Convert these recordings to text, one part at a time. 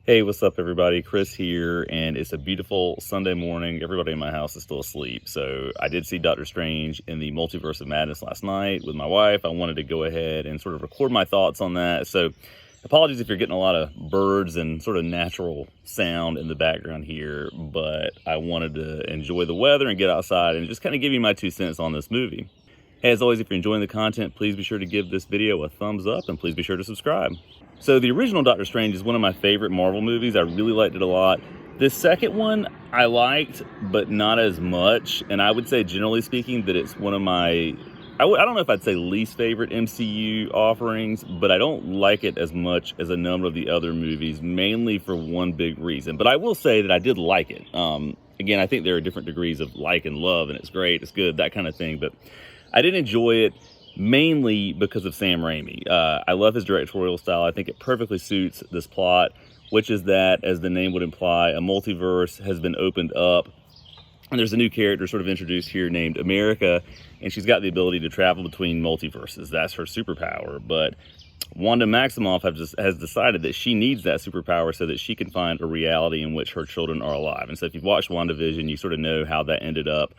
Hey, what's up, everybody? Chris here, and it's a beautiful Sunday morning. Everybody in my house is still asleep, so I did see Doctor Strange in the Multiverse of Madness last night with my wife. I wanted to go ahead and sort of record my thoughts on that, so apologies if you're getting a lot of birds and sort of natural sound in the background here, but I wanted to enjoy the weather and get outside and just kind of give you my 2 cents on this movie. Hey, as always, if you're enjoying the content, please be sure to give this video a thumbs up and please be sure to subscribe. So the original Doctor Strange is one of my favorite Marvel movies. I really liked it a lot. This second one I liked, but not as much. And I would say, generally speaking, that it's one of my, I don't know if I'd say least favorite MCU offerings, but I don't like it as much as a number of the other movies, mainly for one big reason. But I will say that I did like it. Again, I think there are different degrees of like and love, and it's great, it's good, that kind of thing. But I did enjoy it mainly because of Sam Raimi. I love his directorial style. I think it perfectly suits this plot, which is that, as the name would imply, a multiverse has been opened up. And there's a new character sort of introduced here named America, and she's got the ability to travel between multiverses. That's her superpower. But Wanda Maximoff has decided that she needs that superpower so that she can find a reality in which her children are alive. And so if you've watched WandaVision, you sort of know how that ended up.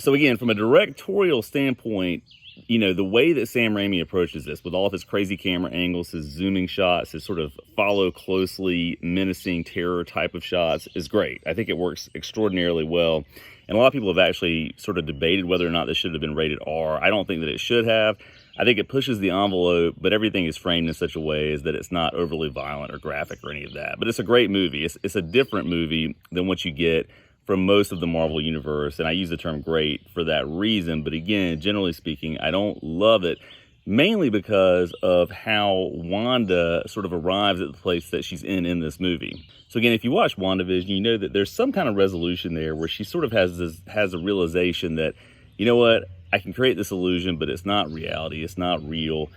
So again, from a directorial standpoint, you know, the way that Sam Raimi approaches this, with all of his crazy camera angles, his zooming shots, his sort of follow closely, menacing terror type of shots, is great. I think it works extraordinarily well. And a lot of people have actually sort of debated whether or not this should have been rated R. I don't think that it should have. I think it pushes the envelope, but everything is framed in such a way as that it's not overly violent or graphic or any of that. But it's a great movie. It's a different movie than what you get from most of the Marvel universe, and I use the term great for that reason. But again, generally speaking, I don't love it, mainly because of how Wanda sort of arrives at the place that she's in this movie. So again, if you watch WandaVision, you know that there's some kind of resolution there where she sort of has a realization that, you know what, I can create this illusion, but it's not reality, it's not real.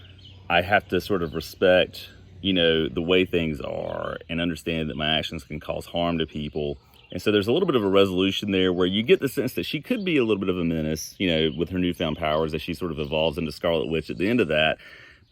I have to sort of respect, you know, the way things are and understand that my actions can cause harm to people. And so there's a little bit of a resolution there where you get the sense that she could be a little bit of a menace, you know, with her newfound powers as she sort of evolves into Scarlet Witch at the end of that.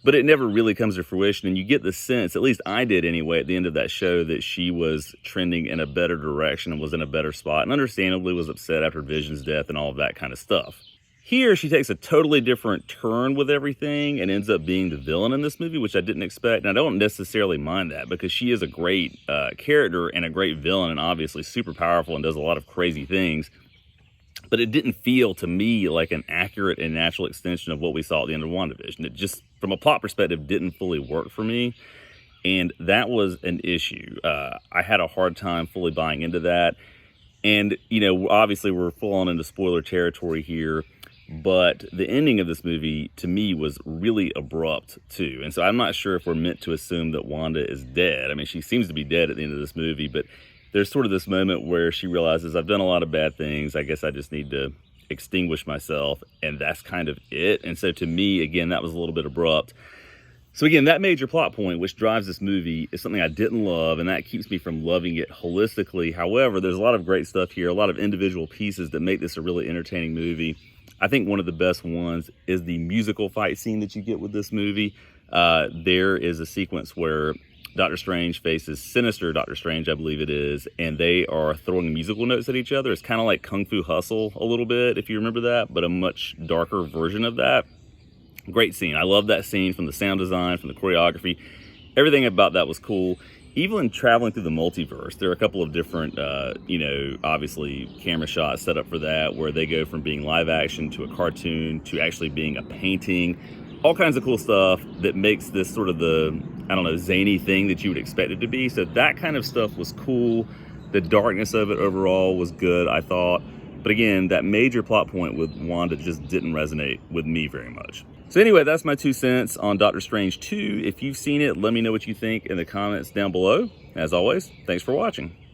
But it never really comes to fruition. And you get the sense, at least I did anyway, at the end of that show, that she was trending in a better direction and was in a better spot, and understandably was upset after Vision's death and all of that kind of stuff. Here, she takes a totally different turn with everything and ends up being the villain in this movie, which I didn't expect. And I don't necessarily mind that because she is a great character and a great villain and obviously super powerful and does a lot of crazy things. But it didn't feel to me like an accurate and natural extension of what we saw at the end of WandaVision. It just, from a plot perspective, didn't fully work for me. And that was an issue. I had a hard time fully buying into that. And, you know, obviously we're full on into spoiler territory here. But the ending of this movie, to me, was really abrupt, too. And so I'm not sure if we're meant to assume that Wanda is dead. I mean, she seems to be dead at the end of this movie, but there's sort of this moment where she realizes, I've done a lot of bad things. I guess I just need to extinguish myself, and that's kind of it. And so to me, again, that was a little bit abrupt. So again, that major plot point, which drives this movie, is something I didn't love, and that keeps me from loving it holistically. However, there's a lot of great stuff here, a lot of individual pieces that make this a really entertaining movie. I think one of the best ones is the musical fight scene that you get with this movie. There is a sequence where Doctor Strange faces Sinister Doctor Strange, I believe it is, and they are throwing musical notes at each other. It's kind of like Kung Fu Hustle a little bit, if you remember that, but a much darker version of that. Great scene. I love that scene, from the sound design, from the choreography. Everything about that was cool. Even in traveling through the multiverse, there are a couple of different, you know, obviously camera shots set up for that, where they go from being live action to a cartoon to actually being a painting. All kinds of cool stuff that makes this sort of the, I don't know, zany thing that you would expect it to be. So that kind of stuff was cool. The darkness of it overall was good, I thought. But again, that major plot point with Wanda just didn't resonate with me very much. So anyway, that's my 2 cents on Doctor Strange 2. If you've seen it, let me know what you think in the comments down below. As always, thanks for watching.